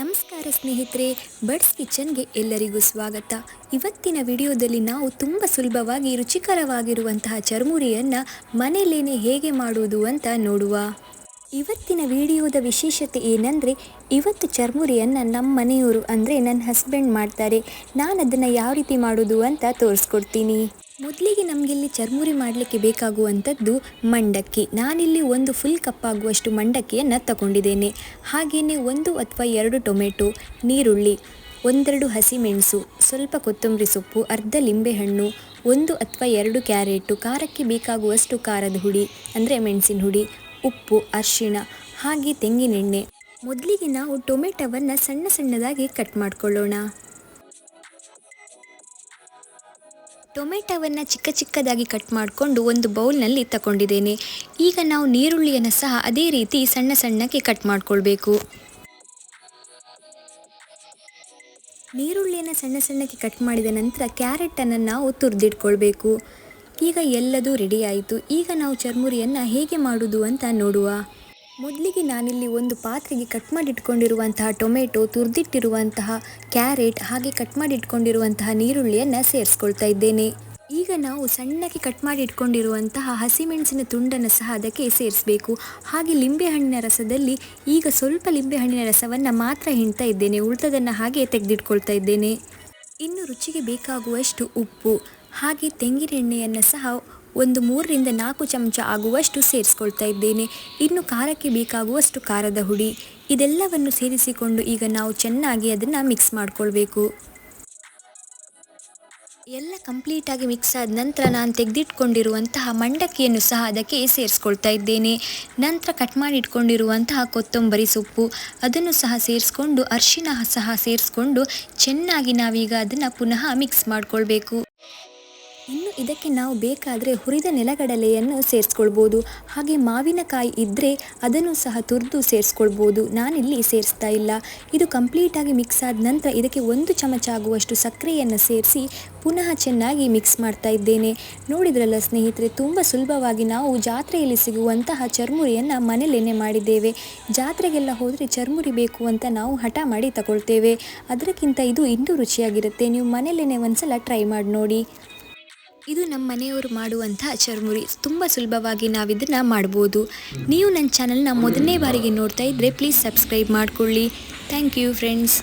ನಮಸ್ಕಾರ ಸ್ನೇಹಿತರೆ, ಬಡ್ಸ್ ಕಿಚನ್ಗೆ ಎಲ್ಲರಿಗೂ ಸ್ವಾಗತ. ಇವತ್ತಿನ ವಿಡಿಯೋದಲ್ಲಿ ನಾವು ತುಂಬ ಸುಲಭವಾಗಿ ರುಚಿಕರವಾಗಿರುವಂತಹ ಚರ್ಮುರಿಯನ್ನು ಮನೆಯಲ್ಲೇನೆ ಹೇಗೆ ಮಾಡುವುದು ಅಂತ ನೋಡುವ. ಇವತ್ತಿನ ವಿಡಿಯೋದ ವಿಶೇಷತೆ ಏನಂದರೆ, ಇವತ್ತು ಚರ್ಮುರಿಯನ್ನು ನಮ್ಮ ಮನೆಯವರು ಅಂದರೆ ನನ್ನ ಹಸ್ಬೆಂಡ್ ಮಾಡ್ತಾರೆ. ನಾನು ಅದನ್ನು ಯಾವ ರೀತಿ ಮಾಡೋದು ಅಂತ ತೋರಿಸ್ಕೊಡ್ತೀನಿ. ಮೊದಲಿಗೆ ನಮಗಿಲ್ಲಿ ಚರ್ಮುರಿ ಮಾಡಲಿಕ್ಕೆ ಬೇಕಾಗುವಂಥದ್ದು ಮಂಡಕ್ಕಿ. ನಾನಿಲ್ಲಿ ಒಂದು ಫುಲ್ ಕಪ್ ಆಗುವಷ್ಟು ಮಂಡಕ್ಕಿಯನ್ನು ತಗೊಂಡಿದ್ದೇನೆ. ಹಾಗೆಯೇ 1 ಅಥವಾ 2 ಟೊಮೆಟೊ, ನೀರುಳ್ಳಿ, 1-2 ಹಸಿಮೆಣಸು, ಸ್ವಲ್ಪ ಕೊತ್ತಂಬರಿ ಸೊಪ್ಪು, ಅರ್ಧ ಲಿಂಬೆಹಣ್ಣು, 1 ಅಥವಾ 2 ಕ್ಯಾರೆಟು, ಖಾರಕ್ಕೆ ಬೇಕಾಗುವಷ್ಟು ಖಾರದ ಹುಡಿ ಅಂದರೆ ಮೆಣಸಿನ ಹುಡಿ, ಉಪ್ಪು, ಅರಿಶಿಣ, ಹಾಗೆ ತೆಂಗಿನೆಣ್ಣೆ. ಮೊದಲಿಗೆ ನಾವು ಟೊಮೆಟೊವನ್ನು ಸಣ್ಣ ಸಣ್ಣದಾಗಿ ಕಟ್ ಮಾಡ್ಕೊಳ್ಳೋಣ. ಟೊಮೆಟೊವನ್ನು ಚಿಕ್ಕ ಚಿಕ್ಕದಾಗಿ ಕಟ್ ಮಾಡಿಕೊಂಡು ಒಂದು ಬೌಲ್ನಲ್ಲಿ ತಗೊಂಡಿದ್ದೇನೆ. ಈಗ ನಾವು ನೀರುಳ್ಳಿಯನ್ನು ಸಹ ಅದೇ ರೀತಿ ಸಣ್ಣ ಸಣ್ಣಕ್ಕೆ ಕಟ್ ಮಾಡಿಕೊಳ್ಬೇಕು. ನೀರುಳ್ಳಿಯನ್ನು ಸಣ್ಣ ಸಣ್ಣಕ್ಕೆ ಕಟ್ ಮಾಡಿದ ನಂತರ ಕ್ಯಾರೆಟನ್ನು ನಾವು ತುರಿದಿಟ್ಕೊಳ್ಬೇಕು. ಈಗ ಎಲ್ಲದೂ ರೆಡಿ ಆಯಿತು. ಈಗ ನಾವು ಚರ್ಮುರಿಯನ್ನು ಹೇಗೆ ಮಾಡೋದು ಅಂತ ನೋಡುವ. ಮೊದಲಿಗೆ ನಾನಿಲ್ಲಿ ಒಂದು ಪಾತ್ರೆಗೆ ಕಟ್ ಮಾಡಿ ಇಟ್ಕೊಂಡಿರುವಂತಹ ಟೊಮೆಟೊ, ತುರಿದಿಟ್ಟಿರುವಂತಹ ಕ್ಯಾರೆಟ್, ಹಾಗೆ ಕಟ್ ಮಾಡಿ ಇಟ್ಕೊಂಡಿರುವಂತಹ ನೀರುಳ್ಳಿಯನ್ನು ಸೇರಿಸ್ಕೊಳ್ತಾ ಇದ್ದೇನೆ. ಈಗ ನಾವು ಸಣ್ಣಕ್ಕೆ ಕಟ್ ಮಾಡಿ ಇಟ್ಕೊಂಡಿರುವಂತಹ ಹಸಿಮೆಣಸಿನ ತುಂಡನ್ನು ಸಹ ಅದಕ್ಕೆ ಸೇರಿಸಬೇಕು. ಹಾಗೆ ಲಿಂಬೆಹಣ್ಣಿನ ರಸದಲ್ಲಿ ಈಗ ಸ್ವಲ್ಪ ಲಿಂಬೆಹಣ್ಣಿನ ರಸವನ್ನು ಮಾತ್ರ ಹಿಂಡ್ತಾ ಇದ್ದೇನೆ, ಉಳಿದದನ್ನು ಹಾಗೆ ತೆಗೆದಿಟ್ಕೊಳ್ತಾ ಇದ್ದೇನೆ. ಇನ್ನು ರುಚಿಗೆ ಬೇಕಾಗುವಷ್ಟು ಉಪ್ಪು, ಹಾಗೆ ತೆಂಗಿನೆಣ್ಣೆಯನ್ನು ಸಹ ಒಂದು 3-4 ಚಮಚ ಆಗುವಷ್ಟು ಸೇರಿಸ್ಕೊಳ್ತಾ ಇದ್ದೇನೆ. ಇನ್ನು ಖಾರಕ್ಕೆ ಬೇಕಾಗುವಷ್ಟು ಖಾರದ ಹುಡಿ, ಇದೆಲ್ಲವನ್ನು ಸೇರಿಸಿಕೊಂಡು ಈಗ ನಾವು ಚೆನ್ನಾಗಿ ಅದನ್ನು ಮಿಕ್ಸ್ ಮಾಡಿಕೊಳ್ಬೇಕು. ಎಲ್ಲ ಕಂಪ್ಲೀಟಾಗಿ ಮಿಕ್ಸ್ ಆದ ನಂತರ ನಾನು ತೆಗೆದಿಟ್ಕೊಂಡಿರುವಂತಹ ಮಂಡಕ್ಕಿಯನ್ನು ಸಹ ಅದಕ್ಕೆ ಸೇರಿಸ್ಕೊಳ್ತಾ ಇದ್ದೇನೆ. ನಂತರ ಕಟ್ ಮಾಡಿ ಇಟ್ಕೊಂಡಿರುವಂತಹ ಕೊತ್ತಂಬರಿ ಸೊಪ್ಪು ಅದನ್ನು ಸಹ ಸೇರಿಸ್ಕೊಂಡು, ಅರಿಶಿಣ ಸಹ ಸೇರಿಸ್ಕೊಂಡು ಚೆನ್ನಾಗಿ ನಾವೀಗ ಅದನ್ನು ಪುನಃ ಮಿಕ್ಸ್ ಮಾಡಿಕೊಳ್ಬೇಕು. ಇನ್ನು ಇದಕ್ಕೆ ನಾವು ಬೇಕಾದರೆ ಹುರಿದ ನೆಲಗಡಲೆಯನ್ನು ಸೇರಿಸ್ಕೊಳ್ಬೋದು. ಹಾಗೆ ಮಾವಿನಕಾಯಿ ಇದ್ದರೆ ಅದನ್ನು ಸಹ ತುರಿದು ಸೇರಿಸ್ಕೊಳ್ಬೋದು. ನಾನಿಲ್ಲಿ ಸೇರಿಸ್ತಾ ಇಲ್ಲ. ಇದು ಕಂಪ್ಲೀಟಾಗಿ ಮಿಕ್ಸ್ ಆದ ನಂತರ ಇದಕ್ಕೆ 1 ಚಮಚ ಆಗುವಷ್ಟು ಸಕ್ಕರೆಯನ್ನು ಸೇರಿಸಿ ಪುನಃ ಚೆನ್ನಾಗಿ ಮಿಕ್ಸ್ ಮಾಡ್ತಾ ಇದ್ದೇನೆ. ನೋಡಿದ್ರಲ್ಲ ಸ್ನೇಹಿತರೆ, ತುಂಬ ಸುಲಭವಾಗಿ ನಾವು ಜಾತ್ರೆಯಲ್ಲಿ ಸಿಗುವಂತಹ ಚರ್ಮುರಿಯನ್ನು ಮನೆಯಲ್ಲೇನೆ ಮಾಡಿದ್ದೇವೆ. ಜಾತ್ರೆಗೆಲ್ಲ ಹೋದರೆ ಚರ್ಮುರಿ ಬೇಕು ಅಂತ ನಾವು ಹಠ ಮಾಡಿ ತಗೊಳ್ತೇವೆ. ಅದಕ್ಕಿಂತ ಇದು ಇನ್ನೂ ರುಚಿಯಾಗಿರುತ್ತೆ. ನೀವು ಮನೆಯಲ್ಲೇನೆ ಒಂದ್ಸಲ ಟ್ರೈ ಮಾಡಿ ನೋಡಿ. ಇದು ನಮ್ಮ ಮನೆಯವರು ಮಾಡುವಂಥ ಚರ್ಮುರಿ. ತುಂಬ ಸುಲಭವಾಗಿ ನಾವಿದನ್ನು ಮಾಡ್ಬೋದು. ನೀವು ನನ್ನ ಚಾನಲ್ನ ಮೊದಲನೇ ಬಾರಿಗೆ ನೋಡ್ತಾ ಇದ್ದರೆ ಪ್ಲೀಸ್ ಸಬ್ಸ್ಕ್ರೈಬ್ ಮಾಡಿಕೊಳ್ಳಿ. Thank you friends.